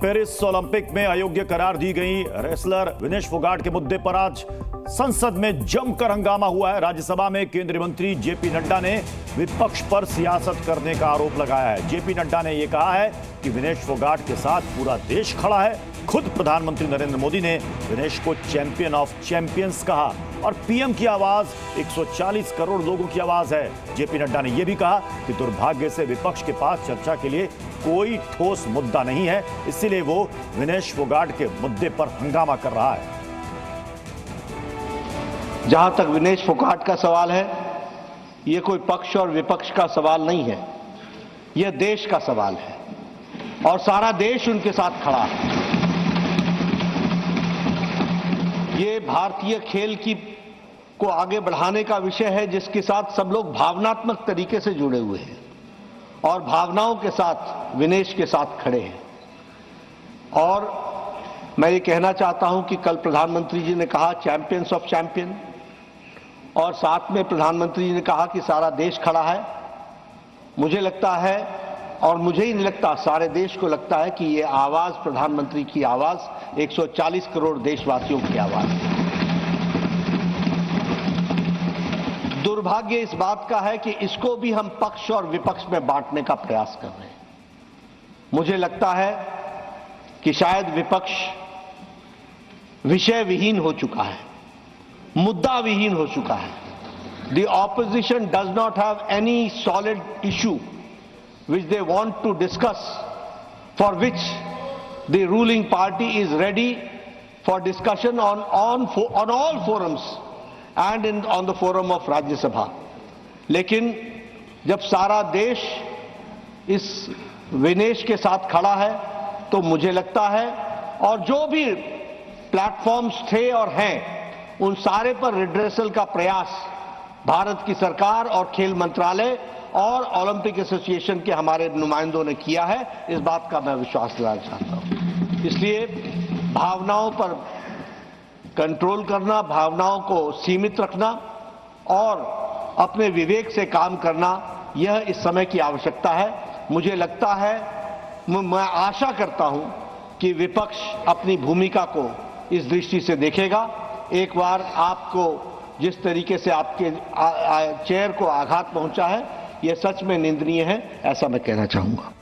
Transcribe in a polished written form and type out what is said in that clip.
Paris Olympic में अयोग्य करार दी गई रेसलर विनेश फोगाट के मुद्दे पर आज संसद में जमकर हंगामा हुआ है। राज्यसभा में केंद्रीय मंत्री जेपी नड्डा ने विपक्ष पर सियासत करने का आरोप लगाया है। जेपी नड्डा ने यह कहा है कि विनेश फोगाट के साथ पूरा देश खड़ा है। खुद प्रधानमंत्री नरेंद्र मोदी ने विनेश को चैंपियन ऑफ चैंपियंस कहा और पीएम की आवाज 140 करोड़ लोगों की आवाज है। जेपी नड्डा ने यह भी कहा कि दुर्भाग्य से विपक्ष के पास चर्चा के लिए कोई ठोस मुद्दा नहीं है, इसीलिए वो विनेश फोगाट के मुद्दे पर हंगामा कर रहा है। जहां तक विनेश फोगाट का सवाल है, यह कोई पक्ष और विपक्ष का सवाल नहीं है, यह देश का सवाल है और सारा देश उनके साथ खड़ा है। ये भारतीय खेल को आगे बढ़ाने का विषय है जिसके साथ सब लोग भावनात्मक तरीके से जुड़े हुए हैं और भावनाओं के साथ विनेश के साथ खड़े हैं। और मैं ये कहना चाहता हूं कि कल प्रधानमंत्री जी ने कहा चैंपियंस ऑफ चैंपियन, और साथ में प्रधानमंत्री जी ने कहा कि सारा देश खड़ा है। मुझे लगता है, और मुझे ही नहीं लगता, सारे देश को लगता है कि ये आवाज प्रधानमंत्री की आवाज 140 करोड़ देशवासियों की आवाज है। दुर्भाग्य इस बात का है कि इसको भी हम पक्ष और विपक्ष में बांटने का प्रयास कर रहे हैं। मुझे लगता है कि शायद विपक्ष विषय विहीन हो चुका है, मुद्दा विहीन हो चुका है। The opposition does not have any solid issue which they want to discuss, for which the ruling party is ready for discussion on all forums and on the forum of Rajya Sabha. लेकिन जब सारा देश इस विनेश के साथ खड़ा है तो मुझे लगता है, और जो भी प्लेटफॉर्म्स थे और हैं, उन सारे पर रिड्रेसल का प्रयास भारत की सरकार और खेल मंत्रालय और ओलंपिक एसोसिएशन के हमारे नुमाइंदों ने किया है। इस बात का मैं विश्वास दिलाना चाहता हूं। इसलिए भावनाओं पर कंट्रोल करना, भावनाओं को सीमित रखना और अपने विवेक से काम करना, यह इस समय की आवश्यकता है। मुझे लगता है, मैं आशा करता हूं कि विपक्ष अपनी भूमिका को इस दृष्टि से देखेगा। एक बार आपको जिस तरीके से आपके चेयर को आघात पहुंचा है, यह सच में निंदनीय है, ऐसा मैं कहना चाहूंगा।